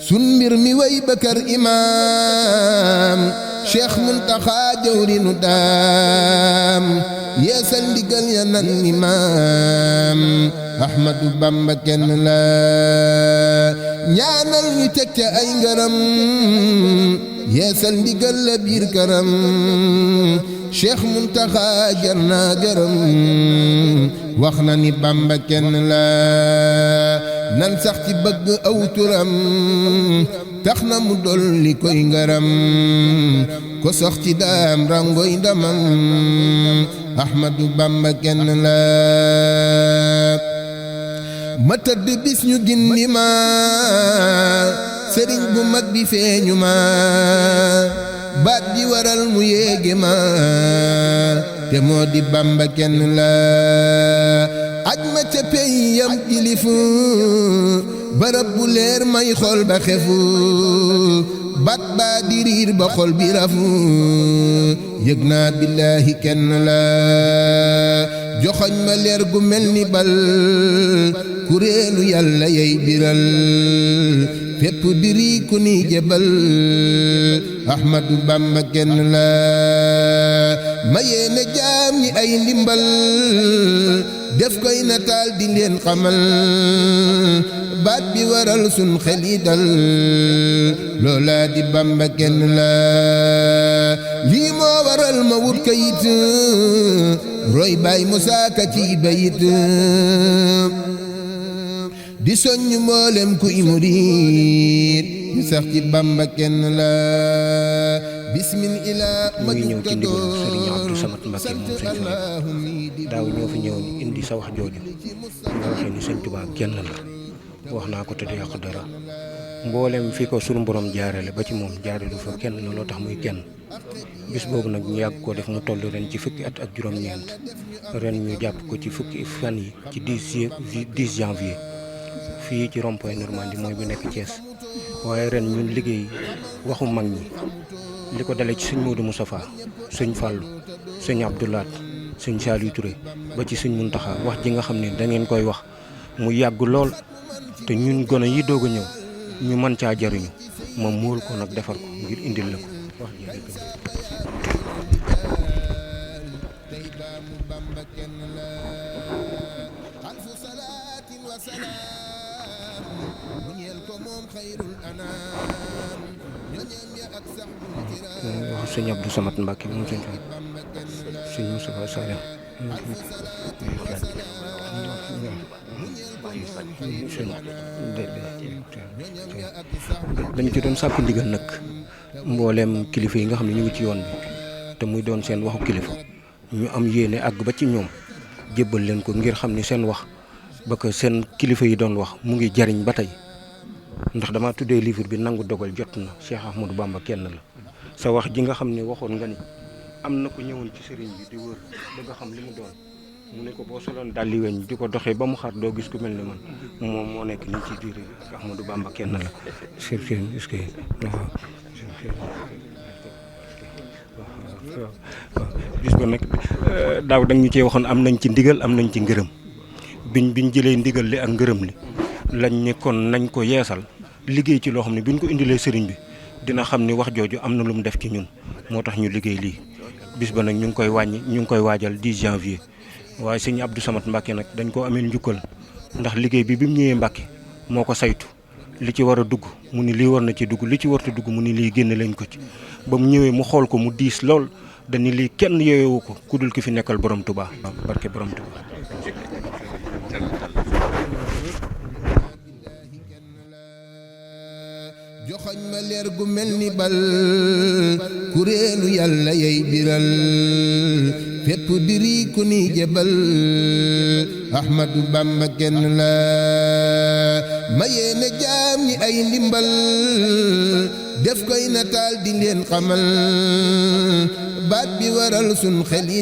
sun mbir mi way Bakar imaam Cheikh Muntaxa jawrinu daam yeesal ndigal ya nan imaam Ahmadu Bamba kenn la ñaanal ñu teg ca ay ngaram yeesal ndigal la biir këram Cheikh Muntaxa jar naa gërëm wax na ni Bamba kenn la nan sax ci bëgg aw turam tax na mu dolli koy ngaram ko sox ci daam rangoy ndamam Ahmadu Bamba kenn la ma tëdd bis ñu gindi ma sëriñ bu mag bi feeñu ma baat bi waral mu yéege ma te moo di Bamba kenn la aj ma ca peyyam kilifu barab bu leer may xool ba xefu bat baa di riir ba xol bi rafu yëg naa billaahi kenn la joxoñ ma leer gu mel ni bal kuréelu yàlla yey biral fépp diri ku ni jebal Ahmadu Bamba kenn la ma yéene jaam ñi ay ndimbal def koy nataal di leen xamal baat bi waral sun xel yi dal loola di Bamba kenn la lii moo waral ma wut kayit roy Baay Musaa Ka ci bayit di soññ mboolem kuy murid di sax ci Bamba kenn la bismillah mu ngi ñëw ci ndigal Serigne Abdou Samad Mbacké moom sëñ Fallu daaw ñoo fi ñëwoon indi sa wax jooju nga waxee ni sëñ Tuubaa kenn la wax naa ko te du yàqu dara mboolem fi ko sunu borom jaarale ba ci moom jaarale fa kenn loo tax muy kenn bis boobu nag ñu yàgg koo def mu toll ren ci fukki at ak juróom-ñeent ren ñu jàpp ko ci fukki fan yi ci 10 janvier fii ci rond-point Normandie mooy bi nekk Thiès waaye ren ñun liggéey waxu mag ñi li ko dalee ci sëñ Modou Moustapha sëñ Fallou sëñ Abdoulaat sëñ Saliou Touré ba ci sëñ Muntaxa wax ji nga xam ne da ngeen koy wax mu yàgg lool te ñun gone yi doog a ñëw ñu mën caa jariñu ma muul ko nag defar ko ngir indil la ko wax ji wax sëñ Abdou Samad Mbacké moom sëñ Moustapha Saliou dañ ci doon sàkku ndigal nag mbooleem kilifa yi nga xam ne ñu ngi ci yoon bi te muy doon seen waxu kilifa ñu am yéene àgg ba ci ñoom jébbal leen ko ngir xam ni seen wax ba ko seen kilifa yi doon wax mu ngi jariñ ba tey ndax dama tuddee livre bi nangu dogal jot na Cheikh Ahmadou Bamba kenn la sa wax ji nga xam ne waxoon nga ni am na ko ñëwoon ci sëriñ bi di wër bëgg a xam li mu doon mu ne ko boo soloon dalli weñ di ko doxee ba mu xar doo gis ku mel ni man moom moo nekk nii ci biir Ahmadou Bamba kenn la est-ce que bis ba nag daaw da ñu cee waxoon am nañ ci ndigal am nañ ci ngërëm biñ jëlee ndigal li ak ngërëm li lañ ne kon nañ ko yeesal liggéey ci loo xam ne biñ ko indilee sëriñ bi dina xam ni wax jooju am na lu mu def ci ñun moo tax ñu liggéey lii bis ba nag ñu ngi koy waajal 10 janvier waaye sëñ Abdou Samad Mbacké nag dañ koo ameel njukkal ndax liggéey bi mu ñëwee Mbacké moo ko saytu li ci war a dugg mu ni lii war na ci dugg li ci warta dugg mu ni lii génne leen ko ci ba mu ñëwee mu xool ko mu diis lool dañu lii kenn yeewu ko ku dul ki fi nekkal borom Touba barke borom Touba. joxoñ ma leer gu mel ni bal kuréelu yàlla yey biral fépp diri ku ni jebal Ahmadu Bamba kenn la ma yéene jaam ñi ay ndimbal def koy nataal di leen xamal baat bi waral sun xel yi